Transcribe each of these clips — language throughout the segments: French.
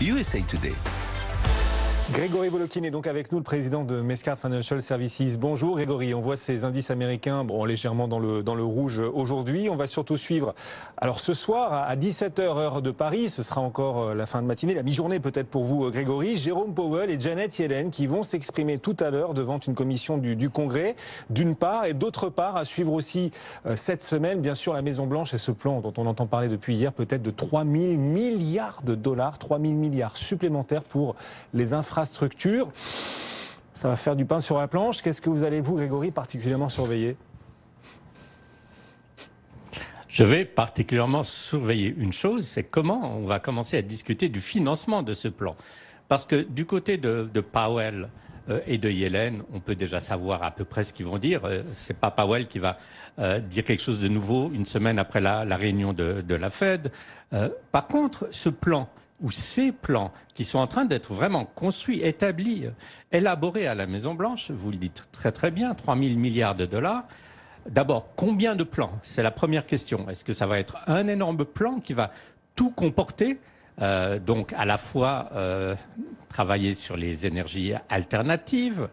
USA Today. Grégory Volokhin est donc avec nous, le président de Mescard Financial Services. Bonjour Grégory, on voit ces indices américains légèrement dans le rouge aujourd'hui. On va surtout suivre, alors ce soir à 17h heure de Paris, ce sera encore la fin de matinée, la mi-journée peut-être pour vous Grégory, Jérôme Powell et Janet Yellen qui vont s'exprimer tout à l'heure devant une commission du Congrès, d'une part, et d'autre part à suivre aussi cette semaine, bien sûr, la Maison-Blanche et ce plan dont on entend parler depuis hier, peut-être de 3 000 milliards de dollars, 3 000 milliards supplémentaires pour les infrastructures. Ça va faire du pain sur la planche. Qu'est-ce que vous allez, vous, Grégory, particulièrement surveiller? Je vais particulièrement surveiller une chose, c'est comment on va commencer à discuter du financement de ce plan. Parce que du côté de Powell et de Yellen, on peut déjà savoir à peu près ce qu'ils vont dire. C'est pas Powell qui va dire quelque chose de nouveau une semaine après la réunion de la Fed. Par contre, ce plan ou ces plans qui sont en train d'être vraiment construits, établis, élaborés à la Maison-Blanche, vous le dites très très bien, 3 000 milliards de dollars. D'abord, combien de plans? C'est la première question. Est-ce que ça va être un énorme plan qui va tout comporter? Donc à la fois travailler sur les énergies alternatives,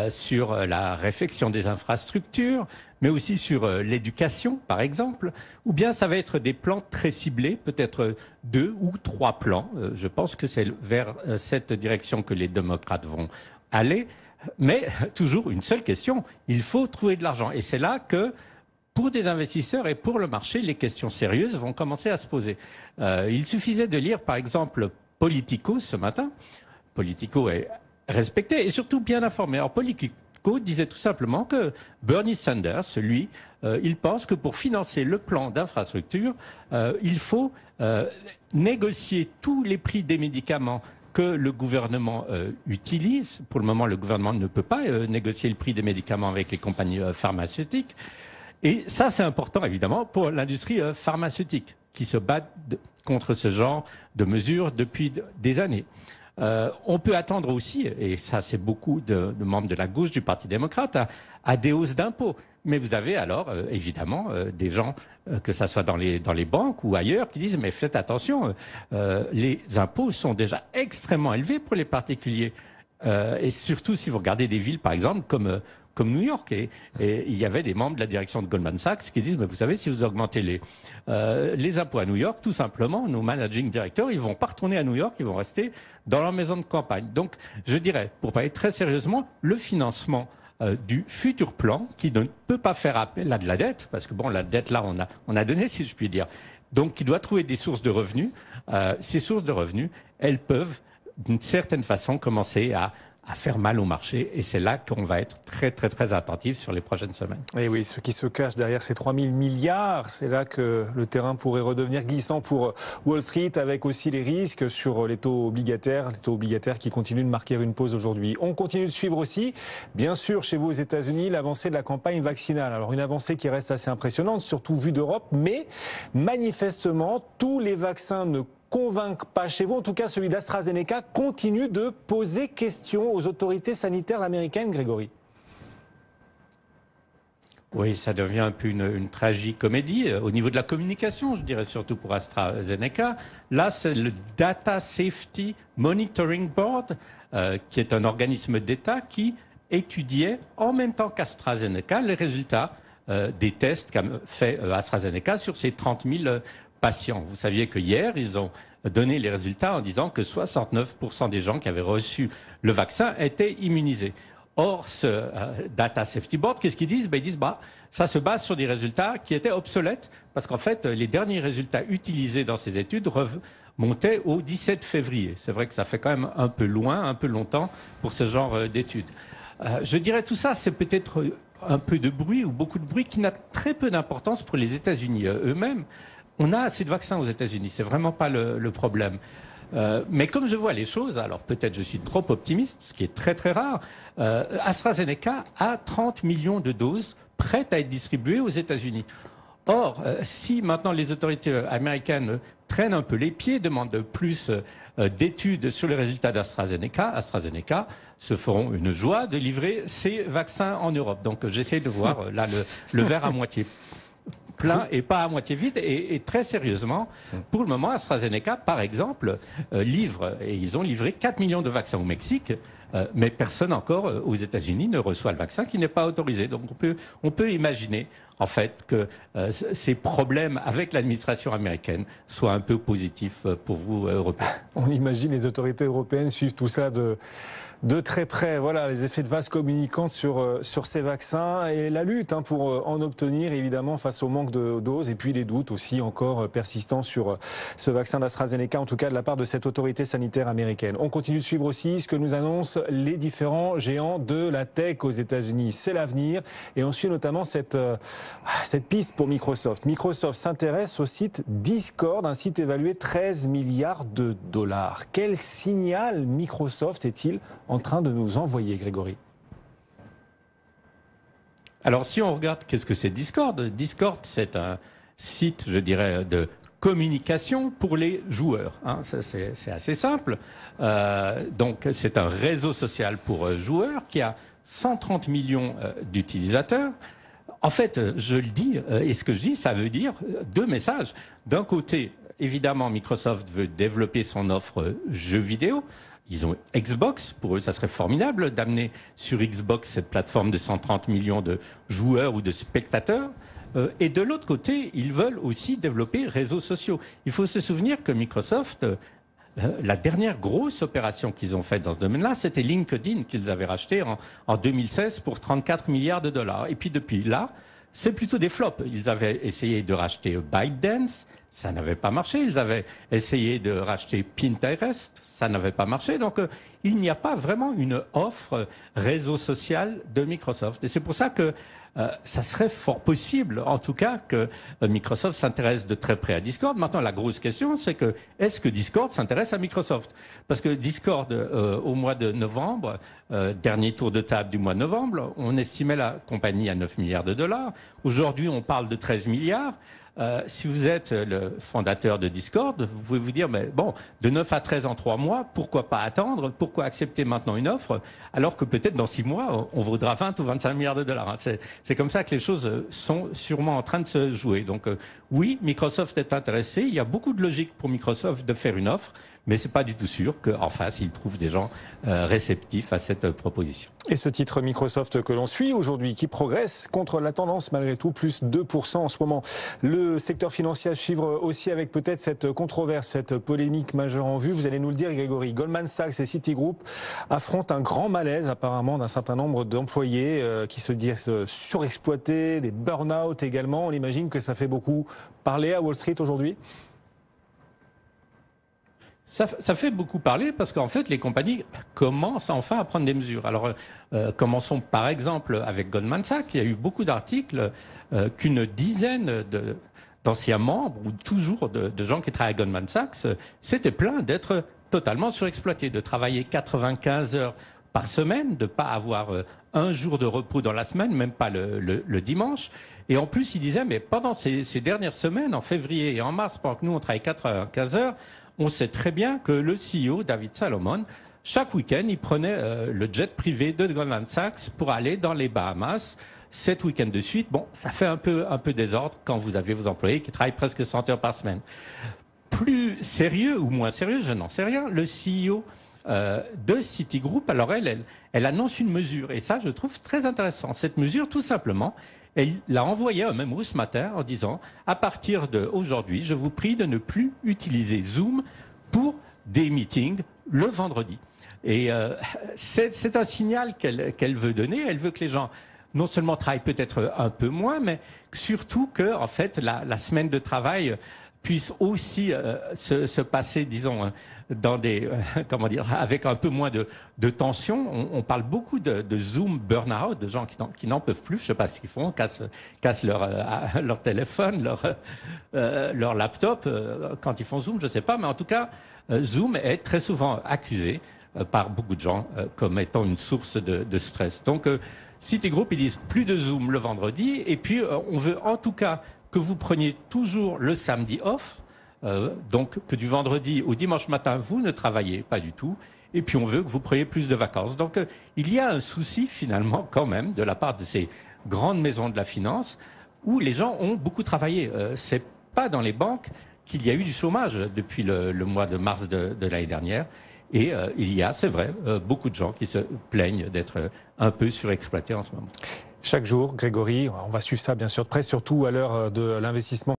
sur la réfection des infrastructures, mais aussi sur l'éducation, par exemple, ou bien ça va être des plans très ciblés, peut-être 2 ou 3 plans. Je pense que c'est vers cette direction que les démocrates vont aller. Mais toujours une seule question, il faut trouver de l'argent. Et c'est là que, pour des investisseurs et pour le marché, les questions sérieuses vont commencer à se poser. Il suffisait de lire, par exemple, Politico ce matin. Politico est respecté et surtout bien informé. Alors, Politico disait tout simplement que Bernie Sanders, lui, il pense que pour financer le plan d'infrastructure, il faut négocier tous les prix des médicaments que le gouvernement utilise. Pour le moment, le gouvernement ne peut pas négocier le prix des médicaments avec les compagnies pharmaceutiques. Et ça, c'est important, évidemment, pour l'industrie pharmaceutique, qui se bat contre ce genre de mesures depuis des années. On peut attendre aussi, et ça c'est beaucoup de membres de la gauche du Parti démocrate, à des hausses d'impôts. Mais vous avez alors, évidemment, des gens, que ça soit dans les banques ou ailleurs, qui disent « mais faites attention, les impôts sont déjà extrêmement élevés pour les particuliers ». Et surtout si vous regardez des villes, par exemple, comme New York. Et il y avait des membres de la direction de Goldman Sachs qui disent, mais vous savez, si vous augmentez les impôts à New York, tout simplement, nos managing directors, ils vont pas retourner à New York, ils vont rester dans leur maison de campagne. Donc, je dirais, pour parler très sérieusement, le financement du futur plan, qui ne peut pas faire appel à de la dette, parce que bon, la dette là, on a donné, si je puis dire. Donc, qui doit trouver des sources de revenus. Ces sources de revenus, elles peuvent, d'une certaine façon, commencer à faire mal au marché. Et c'est là qu'on va être très, très, très attentif sur les prochaines semaines. Et oui, ce qui se cache derrière ces 3 000 milliards, c'est là que le terrain pourrait redevenir glissant pour Wall Street, avec aussi les risques sur les taux obligataires qui continuent de marquer une pause aujourd'hui. On continue de suivre aussi, bien sûr, chez vous aux États-Unis, l'avancée de la campagne vaccinale. Alors une avancée qui reste assez impressionnante, surtout vue d'Europe, mais manifestement, tous les vaccins ne convainc pas chez vous, en tout cas celui d'AstraZeneca, continue de poser question aux autorités sanitaires américaines, Grégory. Oui, ça devient un peu une tragicomédie au niveau de la communication, je dirais surtout pour AstraZeneca. Là, c'est le Data Safety Monitoring Board, qui est un organisme d'État qui étudiait en même temps qu'AstraZeneca les résultats des tests qu'a fait AstraZeneca sur ces 30 000 patients. Vous saviez que hier, ils ont donné les résultats en disant que 69% des gens qui avaient reçu le vaccin étaient immunisés. Or, ce Data Safety Board, qu'est-ce qu'ils disent? Ils disent ça se base sur des résultats qui étaient obsolètes, parce qu'en fait, les derniers résultats utilisés dans ces études remontaient au 17 février. C'est vrai que ça fait quand même un peu loin, un peu longtemps pour ce genre d'études. Je dirais tout ça, c'est peut-être un peu de bruit ou beaucoup de bruit qui n'a très peu d'importance pour les États-Unis eux-mêmes. On a assez de vaccins aux États-Unis, c'est vraiment pas le problème. Mais comme je vois les choses, alors peut-être je suis trop optimiste, ce qui est très très rare, AstraZeneca a 30 millions de doses prêtes à être distribuées aux États-Unis. Or, si maintenant les autorités américaines traînent un peu les pieds, demandent plus d'études sur les résultats AstraZeneca se feront une joie de livrer ces vaccins en Europe. Donc j'essaie de voir là le verre à moitié plein et pas à moitié vide. Et très sérieusement, pour le moment, AstraZeneca, par exemple, livre, et ils ont livré 4 millions de vaccins au Mexique, mais personne encore aux États-Unis ne reçoit le vaccin qui n'est pas autorisé. Donc on peut imaginer en fait que ces problèmes avec l'administration américaine soient un peu positifs pour vous, Européens. On imagine les autorités européennes suivent tout ça de très près. Voilà les effets de vase communicants sur ces vaccins et la lutte pour en obtenir évidemment face au manque de doses et puis les doutes aussi encore persistants sur ce vaccin d'AstraZeneca, en tout cas de la part de cette autorité sanitaire américaine. On continue de suivre aussi ce que nous annoncent les différents géants de la tech aux États-Unis. C'est l'avenir et on suit notamment cette piste pour Microsoft. Microsoft s'intéresse au site Discord, un site évalué 13 milliards de dollars. Quel signal Microsoft est-il en train de nous envoyer, Grégory? Alors, si on regarde qu'est-ce que c'est Discord, Discord, c'est un site, je dirais, de communication pour les joueurs. C'est assez simple. Donc, c'est un réseau social pour joueurs qui a 130 millions d'utilisateurs. En fait, je le dis, et ce que je dis, ça veut dire deux messages. D'un côté, évidemment, Microsoft veut développer son offre jeux vidéo. Ils ont Xbox, pour eux ça serait formidable d'amener sur Xbox cette plateforme de 130 millions de joueurs ou de spectateurs. Et de l'autre côté, ils veulent aussi développer réseaux sociaux. Il faut se souvenir que Microsoft, la dernière grosse opération qu'ils ont faite dans ce domaine-là, c'était LinkedIn qu'ils avaient racheté en 2016 pour 34 milliards de dollars. Et puis depuis là, c'est plutôt des flops. Ils avaient essayé de racheter ByteDance, ça n'avait pas marché. Ils avaient essayé de racheter Pinterest, ça n'avait pas marché. Donc, il n'y a pas vraiment une offre réseau social de Microsoft. Et c'est pour ça que ça serait fort possible, en tout cas, que Microsoft s'intéresse de très près à Discord. Maintenant, la grosse question, c'est que est-ce que Discord s'intéresse à Microsoft? Parce que Discord, au mois de novembre, dernier tour de table du mois de novembre, on estimait la compagnie à 9 milliards de dollars. Aujourd'hui, on parle de 13 milliards. Si vous êtes le fondateur de Discord, vous pouvez vous dire, mais bon, de 9 à 13 en 3 mois, pourquoi pas attendre? Pourquoi accepter maintenant une offre? Alors que peut-être dans 6 mois, on vaudra 20 ou 25 milliards de dollars. C'est comme ça que les choses sont sûrement en train de se jouer. Donc oui, Microsoft est intéressé. Il y a beaucoup de logique pour Microsoft de faire une offre, mais c'est pas du tout sûr qu'en face, ils trouvent des gens réceptifs à cette proposition. Et ce titre Microsoft que l'on suit aujourd'hui, qui progresse contre la tendance malgré tout, plus 2% en ce moment. Le secteur financier à suivre aussi avec peut-être cette controverse, cette polémique majeure en vue. Vous allez nous le dire, Grégory. Goldman Sachs et Citigroup affrontent un grand malaise apparemment d'un certain nombre d'employés qui se disent surexploités, des burn-out également. On imagine que ça fait beaucoup parler à Wall Street aujourd'hui. Ça fait beaucoup parler parce qu'en fait, les compagnies commencent enfin à prendre des mesures. Alors, commençons par exemple avec Goldman Sachs. Il y a eu beaucoup d'articles qu'une dizaine d'anciens membres ou toujours de gens qui travaillent à Goldman Sachs s'étaient plaints d'être totalement surexploités, de travailler 95 heures par semaine, de ne pas avoir un jour de repos dans la semaine, même pas le dimanche. Et en plus, ils disaient, mais pendant ces dernières semaines, en février et en mars, pendant que nous, on travaille 95 heures, on sait très bien que le CEO, David Salomon, chaque week-end, il prenait le jet privé de Goldman Sachs pour aller dans les Bahamas. 7 week-ends de suite, bon, ça fait un peu désordre quand vous avez vos employés qui travaillent presque 100 heures par semaine. Plus sérieux ou moins sérieux, je n'en sais rien, le CEO de Citigroup, alors elle annonce une mesure, et ça, je trouve très intéressant. Cette mesure, tout simplement, elle l'a envoyée à un mémo ce matin en disant « À partir d'aujourd'hui, je vous prie de ne plus utiliser Zoom pour des meetings le vendredi. » Et c'est un signal qu'elle veut donner. Elle veut que les gens non seulement travaillent peut-être un peu moins, mais surtout que, en fait, la semaine de travail puisse aussi se passer, disons, dans des, comment dire, avec un peu moins de tension. On parle beaucoup de Zoom burn-out, de gens qui n'en peuvent plus, je sais pas ce qu'ils font, cassent leur téléphone, leur laptop quand ils font Zoom, je sais pas, mais en tout cas, Zoom est très souvent accusé par beaucoup de gens comme étant une source de stress. Donc, Citigroup, ils disent plus de Zoom le vendredi, et puis on veut en tout cas que vous preniez toujours le samedi off, donc que du vendredi au dimanche matin, vous ne travaillez pas du tout, et puis on veut que vous preniez plus de vacances. Donc il y a un souci finalement quand même de la part de ces grandes maisons de la finance où les gens ont beaucoup travaillé. C'est pas dans les banques qu'il y a eu du chômage depuis le mois de mars de l'année dernière. Et il y a, c'est vrai, beaucoup de gens qui se plaignent d'être un peu surexploités en ce moment. Chaque jour, Grégory, on va suivre ça bien sûr de près, surtout à l'heure de l'investissement.